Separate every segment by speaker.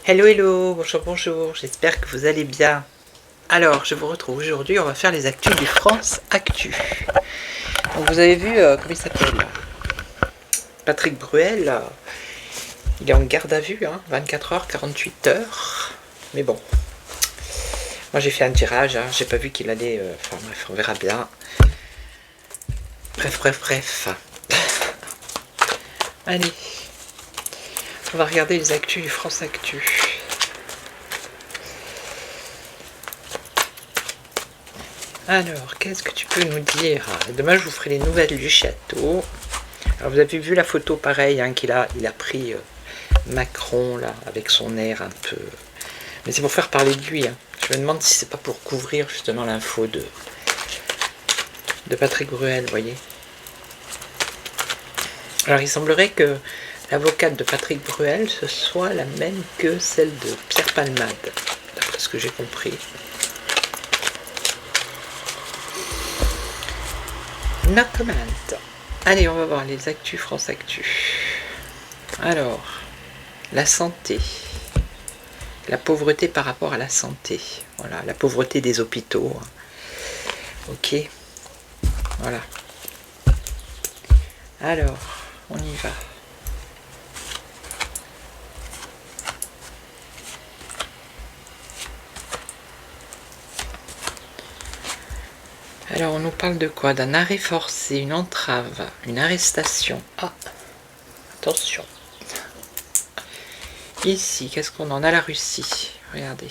Speaker 1: Hello hello, bonjour bonjour, j'espère que vous allez bien. Alors je vous retrouve aujourd'hui, on va faire les actus du France Actu. Donc vous avez vu, comment il s'appelle, Patrick Bruel, il est en garde à vue, 24 heures, 48 heures. Mais bon, moi j'ai fait un tirage, j'ai pas vu qu'il allait, enfin bref, on verra bien. Bref. Allez. On va regarder les actus du France Actu. Alors, qu'est-ce que tu peux nous dire? Demain, je vous ferai les nouvelles du château. Alors, vous avez vu la photo, pareil, il a pris Macron, là, avec son air un peu... Mais c'est pour faire parler de lui. Je me demande si c'est pas pour couvrir, justement, l'info de Patrick Bruel, vous voyez. Alors, il semblerait que l'avocate de Patrick Bruel, ce soit la même que celle de Pierre Palmade, d'après ce que j'ai compris. No comment. Allez, on va voir les actus France Actu. Alors, la santé. La pauvreté par rapport à la santé. Voilà, la pauvreté des hôpitaux. Ok. Voilà. Alors, on y va. Alors, on nous parle de quoi? D'un arrêt forcé, une entrave, une arrestation. Ah, attention. Ici, qu'est-ce qu'on en a? La Russie. Regardez.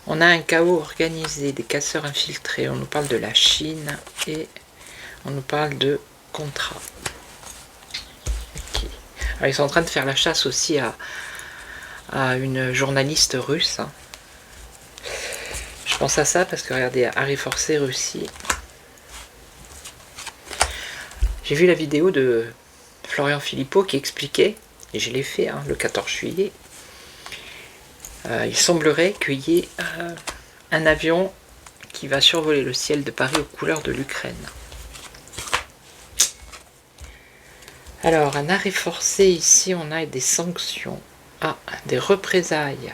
Speaker 1: On a un chaos organisé, des casseurs infiltrés. On nous parle de la Chine et on nous parle de contrat. Okay. Alors, ils sont en train de faire la chasse aussi à une journaliste russe. Je pense à ça parce que regardez, arrêt forcé Russie. J'ai vu la vidéo de Florian Philippot qui expliquait, et je l'ai fait le 14 juillet, il semblerait qu'il y ait un avion qui va survoler le ciel de Paris aux couleurs de l'Ukraine. Alors, un arrêt forcé ici, on a des sanctions. Ah, des représailles.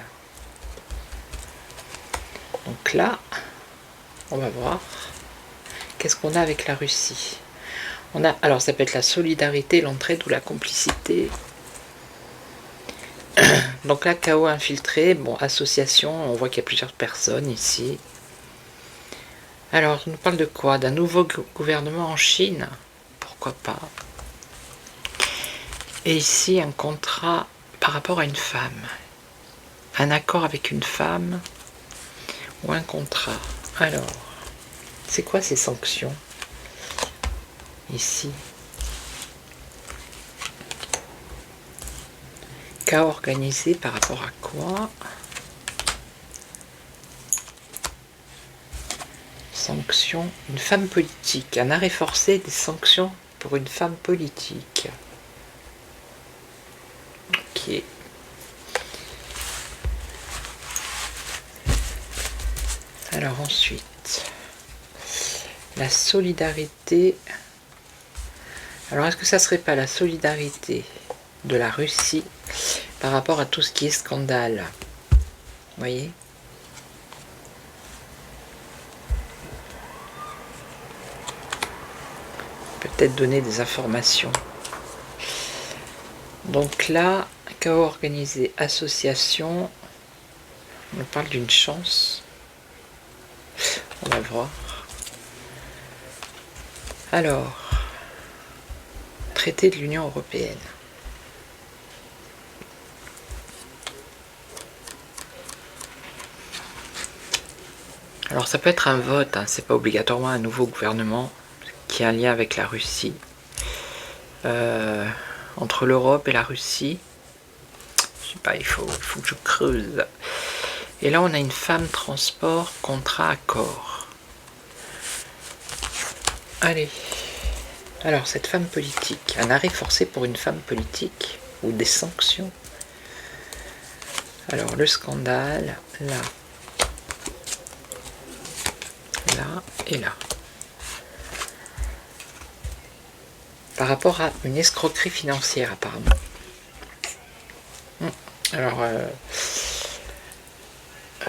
Speaker 1: Donc là, on va voir qu'est-ce qu'on a avec la Russie. On a, alors ça peut être la solidarité, l'entraide ou la complicité. Donc là, chaos infiltré, bon, association, on voit qu'il y a plusieurs personnes ici. Alors, on nous parle de quoi? D'un nouveau gouvernement en Chine? Pourquoi pas? Et ici, un contrat par rapport à une femme. Un accord avec une femme ou un contrat. Alors, c'est quoi ces sanctions? Ici. Cas organisé par rapport à quoi? Sanctions. Une femme politique. Un arrêt forcé des sanctions pour une femme politique. Ok. Alors ensuite, la solidarité. Alors est-ce que ça serait pas la solidarité de la Russie par rapport à tout ce qui est scandale? Vous voyez? Peut-être donner des informations. Donc là, chaos organisé, association. On parle d'une chance. On va voir. Alors, traité de l'Union européenne. Alors ça peut être un vote, hein, c'est pas obligatoirement un nouveau gouvernement qui a un lien avec la Russie. Entre l'Europe et la Russie, je sais pas, il faut que je creuse. Et là on a une femme transport, contrat, accord. Allez. Alors cette femme politique, un arrêt forcé pour une femme politique ou des sanctions. Alors le scandale, là, là et là. Par rapport à une escroquerie financière apparemment. Alors, la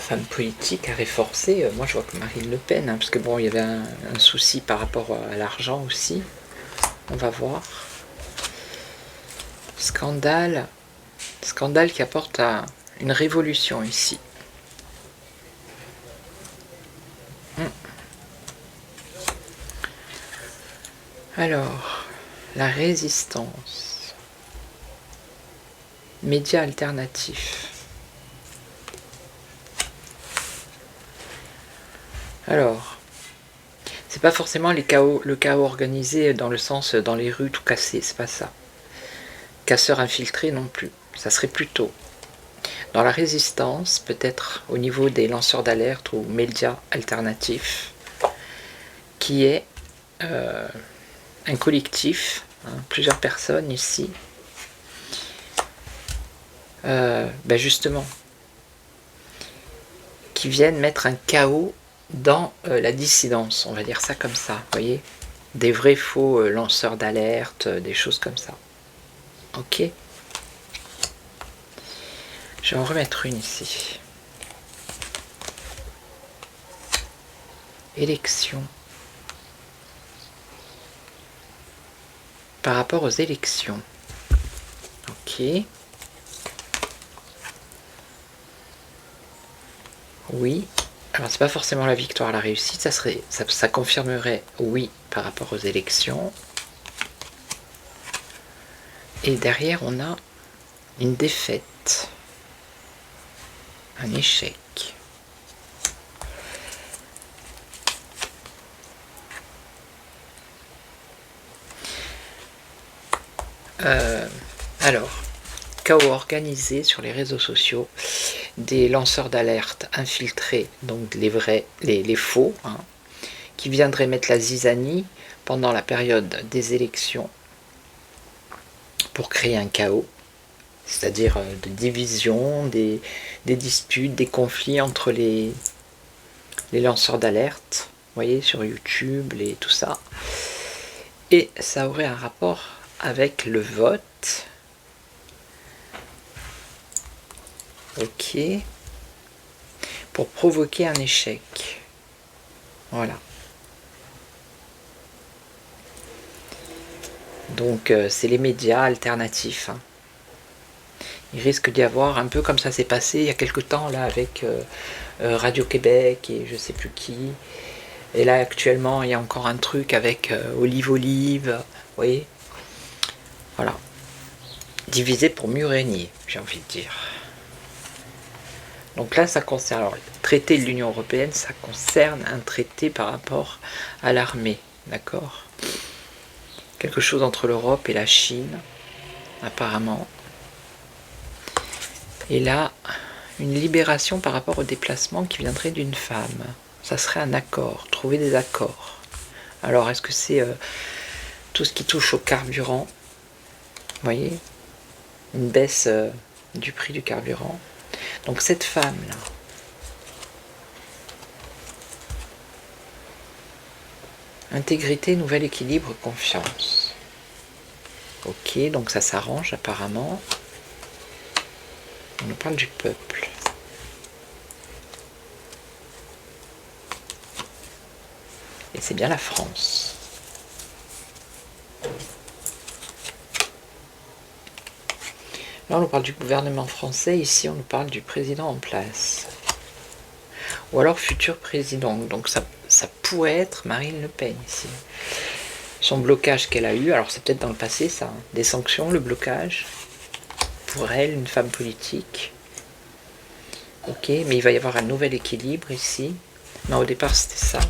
Speaker 1: femme politique, arrêt forcé, moi je vois que Marine Le Pen, hein, parce que bon, il y avait un souci par rapport à l'argent aussi. On va voir. Scandale. Scandale qui apporte une révolution ici. Alors, la résistance. Médias alternatifs. Alors, c'est pas forcément le chaos organisé dans le sens dans les rues tout cassé, c'est pas ça. Casseurs infiltrés non plus. Ça serait plutôt dans la résistance, peut-être au niveau des lanceurs d'alerte ou médias alternatifs, qui est un collectif, hein, plusieurs personnes ici, justement, qui viennent mettre un chaos dans la dissidence, on va dire ça comme ça, vous voyez, des vrais faux lanceurs d'alerte, des choses comme ça. Ok. Je vais en remettre une ici. Élections. Par rapport aux élections. Ok. Oui. Alors c'est pas forcément la victoire, la réussite, ça confirmerait oui par rapport aux élections. Et derrière on a une défaite. Un échec. Alors, chaos organisé sur les réseaux sociaux, des lanceurs d'alerte infiltrés, donc les faux, hein, qui viendraient mettre la zizanie pendant la période des élections pour créer un chaos, c'est-à-dire des divisions, des disputes, des conflits entre les lanceurs d'alerte, vous voyez, sur YouTube, tout ça. Et ça aurait un rapport avec le vote. Ok. Pour provoquer un échec. Voilà. Donc c'est les médias alternatifs. Hein. Il risque d'y avoir un peu comme ça s'est passé il y a quelque temps là avec Radio-Québec et je sais plus qui. Et là actuellement il y a encore un truc avec Olive, vous voyez. Voilà. Diviser pour mieux régner, j'ai envie de dire. Donc là ça concerne, alors, le traité de l'Union Européenne, ça concerne un traité par rapport à l'armée, d'accord ? Quelque chose entre l'Europe et la Chine, apparemment. Et là, une libération par rapport au déplacement qui viendrait d'une femme. Ça serait un accord, trouver des accords. Alors, est-ce que c'est tout ce qui touche au carburant ? Vous voyez ? Une baisse du prix du carburant. Donc cette femme-là, intégrité, nouvel équilibre, confiance. Ok, donc ça s'arrange apparemment. On nous parle du peuple. Et c'est bien la France. Là, on nous parle du gouvernement français. Ici, on nous parle du président en place. Ou alors futur président. Donc ça pourrait être Marine Le Pen ici. Son blocage qu'elle a eu, alors c'est peut-être dans le passé ça, hein, des sanctions, le blocage. Pour elle, une femme politique. Ok, mais il va y avoir un nouvel équilibre ici. Non, au départ c'était ça.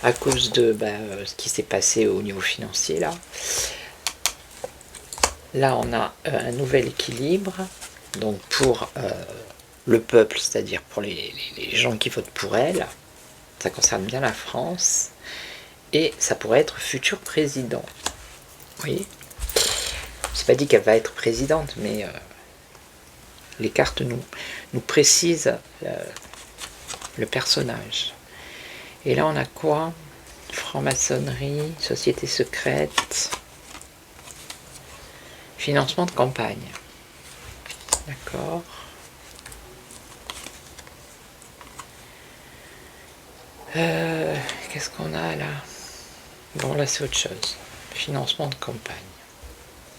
Speaker 1: À cause de ce qui s'est passé au niveau financier là. Là on a un nouvel équilibre. Donc pour le peuple, c'est-à-dire pour les gens qui votent pour elle, ça concerne bien la France. Et ça pourrait être futur président. Vous voyez ? C'est pas dit qu'elle va être présidente, mais les cartes nous précisent le personnage. Et là on a quoi ? Franc-maçonnerie, société secrète, financement de campagne. D'accord. Qu'est-ce qu'on a là ? Bon, là c'est autre chose. Financement de campagne.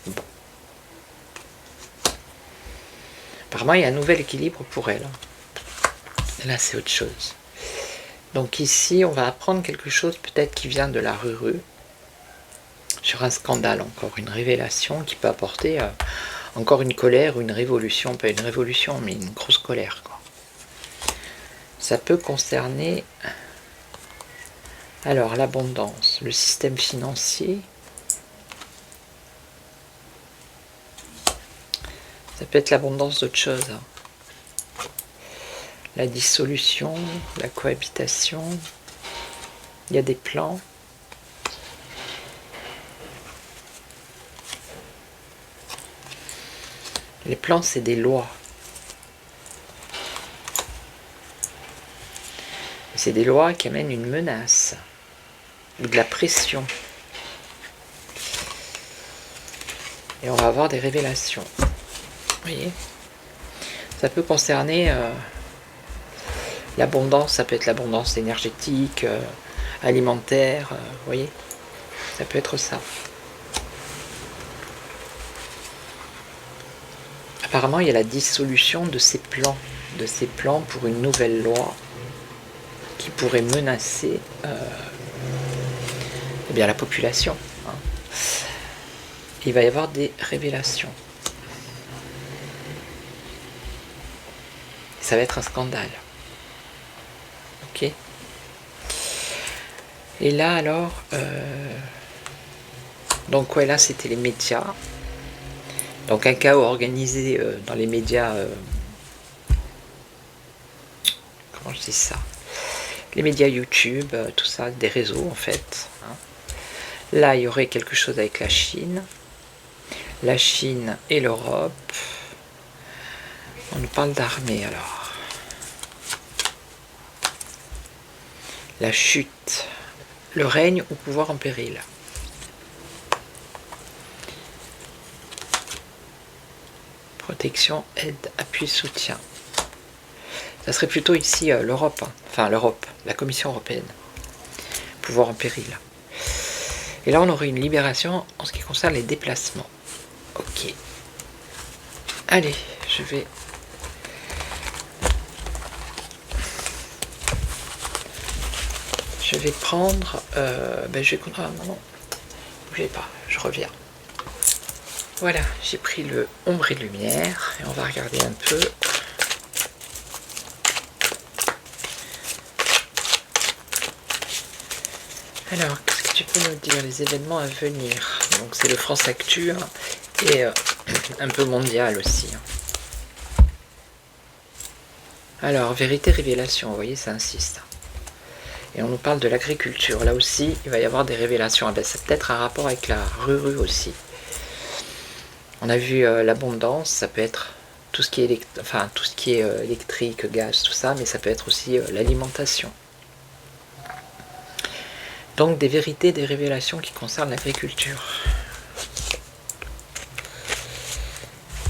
Speaker 1: Bon. Apparemment, il y a un nouvel équilibre pour elle. Là, c'est autre chose. Donc ici, on va apprendre quelque chose peut-être qui vient de la rue sur un scandale, encore une révélation qui peut apporter encore une colère ou une révolution. Pas une révolution, mais une grosse colère, quoi. Ça peut concerner alors l'abondance, le système financier. Ça peut être l'abondance d'autres choses. La dissolution, la cohabitation. Il y a des plans. Les plans, c'est des lois. C'est des lois qui amènent une menace ou de la pression. Et on va avoir des révélations. Vous voyez ? Ça peut concerner l'abondance, ça peut être l'abondance énergétique, alimentaire, vous voyez ? Ça peut être ça. Apparemment, il y a la dissolution de ces plans pour une nouvelle loi qui pourrait menacer la population. Hein. Il va y avoir des révélations. Ça va être un scandale. Ok ? Et là, alors... donc, ouais, là, c'était les médias. Donc, un chaos organisé dans les médias... comment je dis ça ? Les médias YouTube, tout ça, des réseaux, en fait. Hein. Là, il y aurait quelque chose avec la Chine. La Chine et l'Europe. On nous parle d'armée, alors. La chute. Le règne ou pouvoir en péril. Protection, aide, appui, soutien. Ça serait plutôt ici l'Europe. Hein. Enfin, l'Europe, la Commission européenne. Pouvoir en péril. Et là, on aurait une libération en ce qui concerne les déplacements. Ok. Allez, je vais... prendre... je vais... Ah, non, bougez pas, je reviens. Voilà, j'ai pris le ombre et lumière. Et on va regarder un peu... Alors, qu'est-ce que tu peux nous dire, les événements à venir? Donc c'est le France Actu, hein, et un peu mondial aussi. Hein. Alors, vérité, révélation, vous voyez, ça insiste. Et on nous parle de l'agriculture. Là aussi, il va y avoir des révélations. Ah ben, c'est peut-être un rapport avec la rue aussi. On a vu l'abondance, ça peut être tout ce qui est, électrique, gaz, tout ça, mais ça peut être aussi l'alimentation. Donc des vérités, des révélations qui concernent l'agriculture.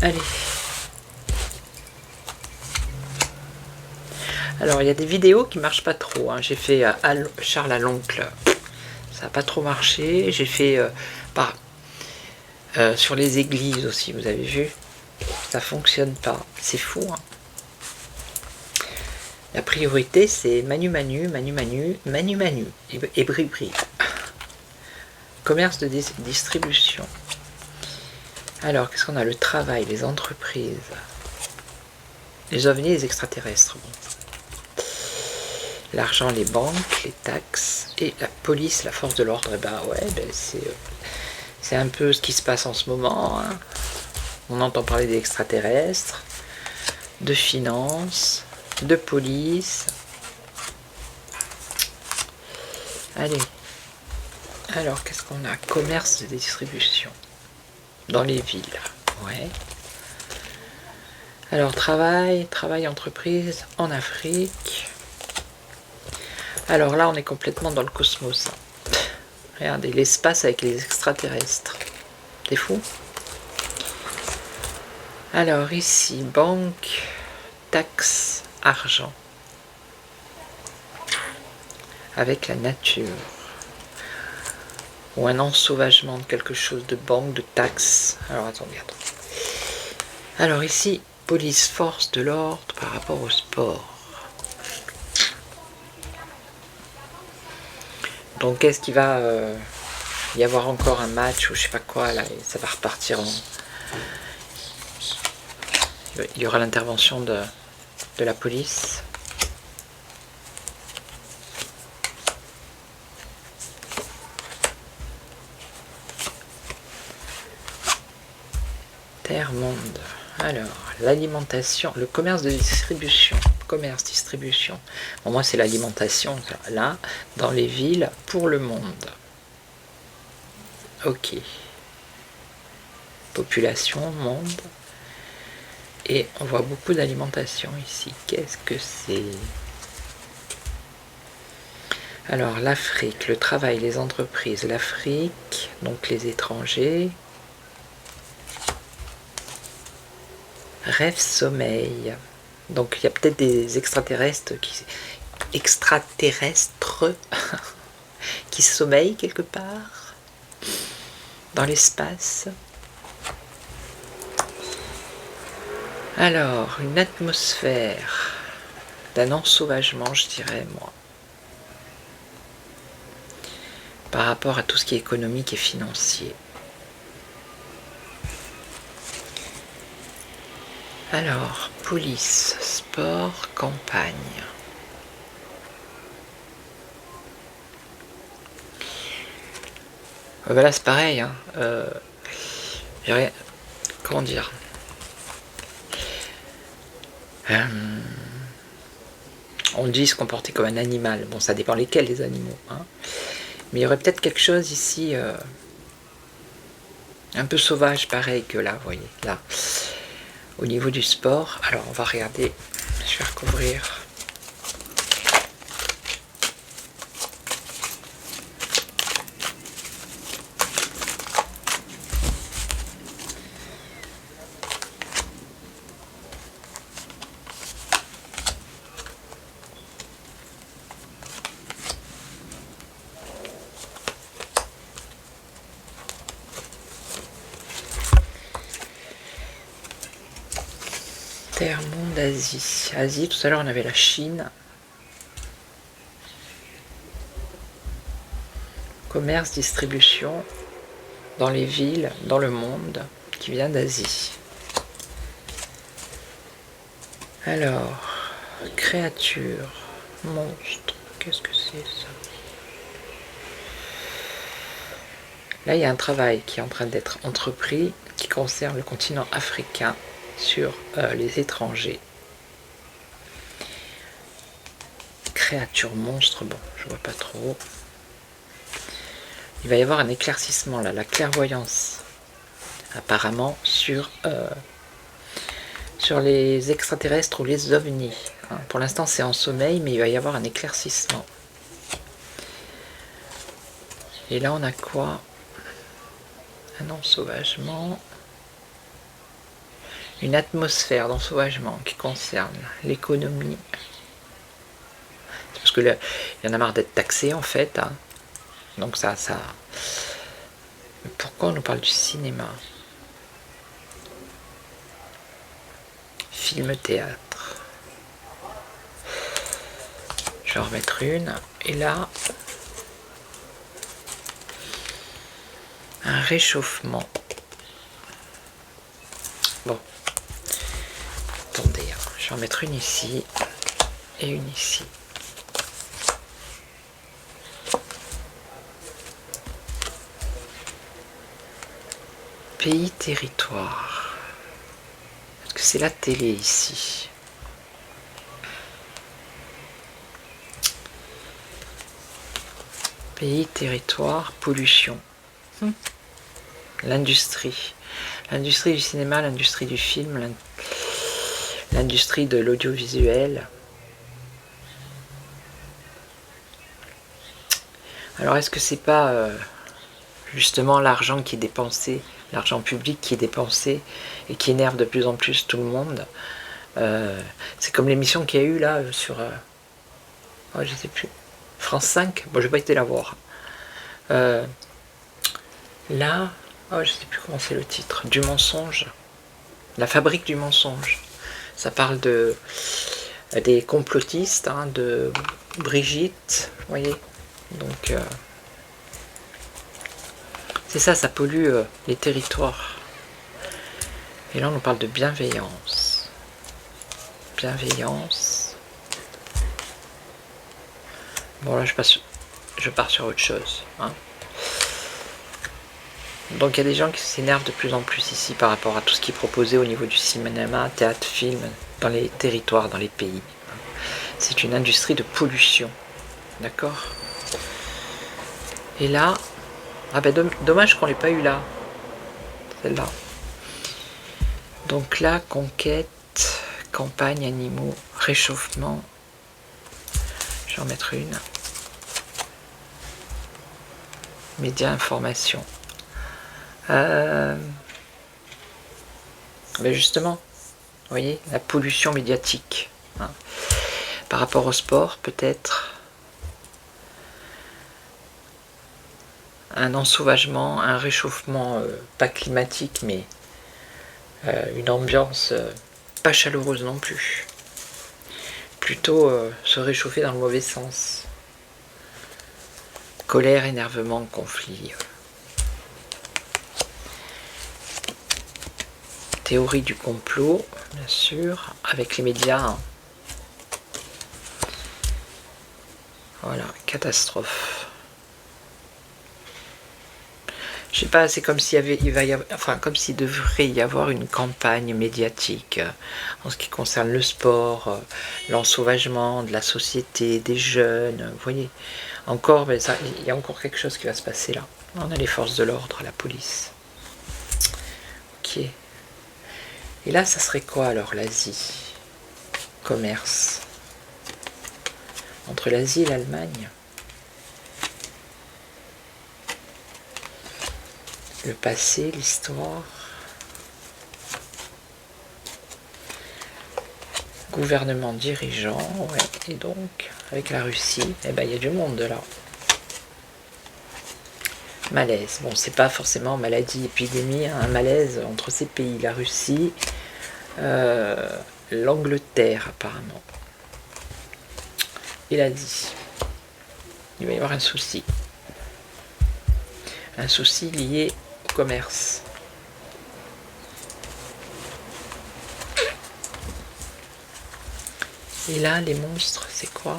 Speaker 1: Allez. Alors il y a des vidéos qui marchent pas trop. Hein. J'ai fait Charles à l'oncle. Ça n'a pas trop marché. J'ai fait sur les églises aussi, vous avez vu. Ça fonctionne pas. C'est fou. Hein. La priorité, c'est Manu Manu et Bri Bri. Commerce de distribution. Alors, qu'est-ce qu'on a? Le travail, les entreprises. Les ovnis, les extraterrestres. Bon. L'argent, les banques, les taxes et la police, la force de l'ordre. Et ben ouais, c'est un peu ce qui se passe en ce moment. Hein. On entend parler des extraterrestres, de finances, de police. Allez. Alors, qu'est-ce qu'on a? Commerce de distribution. Dans les villes. Ouais. Alors, travail entreprise en Afrique. Alors là, on est complètement dans le cosmos. Regardez, l'espace avec les extraterrestres. C'est fou. Alors ici, banque, taxes, argent. Avec la nature. Ou un ensauvagement de quelque chose, de banque, de taxes. Alors attendez. Alors ici, police, force de l'ordre par rapport au sport. Donc est-ce qu'il va y avoir encore un match ou je sais pas quoi là, et ça va repartir en... Il y aura l'intervention de la police. Terre, monde. Alors, l'alimentation, le commerce de distribution. Commerce, distribution. Bon, moi, c'est l'alimentation, là, dans les villes, pour le monde. Ok. Population, monde. Et on voit beaucoup d'alimentation ici. Qu'est-ce que c'est? Alors, l'Afrique, le travail, les entreprises. L'Afrique, donc les étrangers. Rêve, sommeil. Donc il y a peut-être des extraterrestres qui sommeillent quelque part dans l'espace. Alors, une atmosphère d'un ensauvagement, je dirais, moi, par rapport à tout ce qui est économique et financier. Alors, police, sport, campagne. Ben là, c'est pareil. Hein. Comment dire on dit se comporter comme un animal. Bon, ça dépend lesquels, les animaux. Hein. Mais il y aurait peut-être quelque chose ici un peu sauvage, pareil que là, vous voyez, là. Au niveau du sport, alors on va regarder, je vais recouvrir. Terre, monde, Asie. Asie, tout à l'heure on avait la Chine. Commerce, distribution, dans les villes, dans le monde, qui vient d'Asie. Alors, créature, monstre, qu'est-ce que c'est ça? Là, il y a un travail qui est en train d'être entrepris, qui concerne le continent africain, sur les étrangers. Créature, monstre, bon, je vois pas trop. Il va y avoir un éclaircissement là, la clairvoyance, apparemment, sur les extraterrestres ou les ovnis. Hein. Pour l'instant, c'est en sommeil, mais il va y avoir un éclaircissement. Et là, on a quoi? Un ensauvagement. Une atmosphère d'ensauvagement qui concerne l'économie. Parce que là, il y en a marre d'être taxé en fait. Hein. Donc ça. Pourquoi on nous parle du cinéma? Film, théâtre. Je vais en remettre une. Et là, un réchauffement. Bon. Attendez, je vais en mettre une ici et une ici. Pays, territoire. Est-ce que c'est la télé ici? Pays, territoire, pollution. L'industrie. L'industrie du cinéma, l'industrie du film, l'industrie de l'audiovisuel. Alors est-ce que c'est pas justement l'argent qui est dépensé, l'argent public qui est dépensé et qui énerve de plus en plus tout le monde? C'est comme l'émission qu'il y a eu là sur... oh, je sais plus. France 5, bon, j'ai pas été la voir. Là, oh, je sais plus comment c'est le titre, du mensonge, la fabrique du mensonge. Ça parle des complotistes, hein, de Brigitte, vous voyez. Donc, c'est ça, ça pollue les territoires. Et là, on nous parle de bienveillance. Bienveillance. Bon, là, je pars sur autre chose. Hein. Donc, il y a des gens qui s'énervent de plus en plus ici par rapport à tout ce qui est proposé au niveau du cinéma, théâtre, film, dans les territoires, dans les pays. C'est une industrie de pollution. D'accord? Et là, ah ben dommage qu'on l'ait pas eu là. Celle-là. Donc là, conquête, campagne, animaux, réchauffement. Je vais en mettre une. Médias, information. Ben justement, vous voyez, la pollution médiatique. Hein. Par rapport au sport, peut-être un ensauvagement, un réchauffement, pas climatique, mais une ambiance pas chaleureuse non plus. Plutôt se réchauffer dans le mauvais sens. Colère, énervement, conflit. Théorie du complot, bien sûr, avec les médias. Hein. Voilà, catastrophe. Je sais pas, c'est comme s'il comme s'il devrait y avoir une campagne médiatique en ce qui concerne le sport, l'ensauvagement de la société, des jeunes, vous voyez. Encore, mais il y a encore quelque chose qui va se passer là. On a les forces de l'ordre, la police. Ok. Et là, ça serait quoi alors l'Asie? Commerce. Entre l'Asie et l'Allemagne. Le passé, l'histoire. Gouvernement dirigeant, ouais. Et donc, avec la Russie, eh ben, il y a du monde là. Malaise. Bon, c'est pas forcément maladie, épidémie, hein, un malaise entre ces pays, la Russie, l'Angleterre apparemment, et l'Asie. Il va y avoir un souci. Un souci lié au commerce. Et là, les monstres, c'est quoi?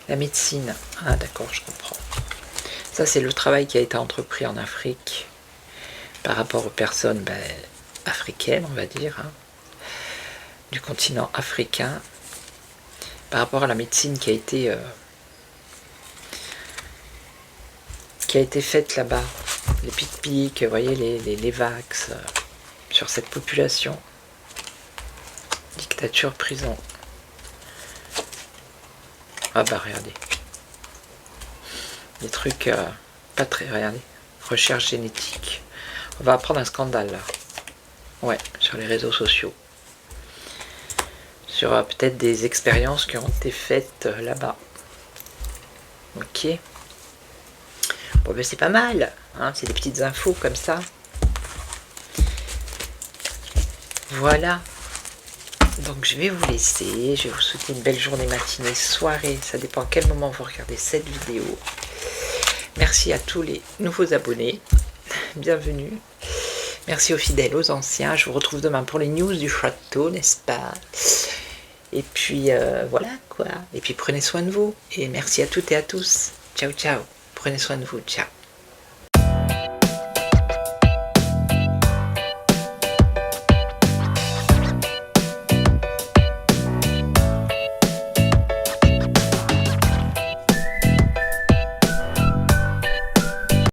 Speaker 1: La médecine. Ah d'accord, je comprends. Ça, c'est le travail qui a été entrepris en Afrique par rapport aux personnes africaines, on va dire, hein, du continent africain, par rapport à la médecine qui a été faite là-bas. Les pic-pics, vous voyez, les vax sur cette population. Dictature, prison. Ah bah regardez. Des trucs pas très... Regardez. Recherche génétique. On va apprendre un scandale là. Ouais, sur les réseaux sociaux. Sur peut-être des expériences qui ont été faites là-bas. Ok. Bon ben c'est pas mal. Hein, c'est des petites infos comme ça. Voilà. Donc je vais vous laisser, je vais vous souhaiter une belle journée, matinée, soirée, ça dépend à quel moment vous regardez cette vidéo. Merci à tous les nouveaux abonnés, bienvenue. Merci aux fidèles, aux anciens, je vous retrouve demain pour les news du château, n'est-ce pas? Et puis voilà quoi, et puis prenez soin de vous, et merci à toutes et à tous. Ciao ciao, prenez soin de vous, ciao.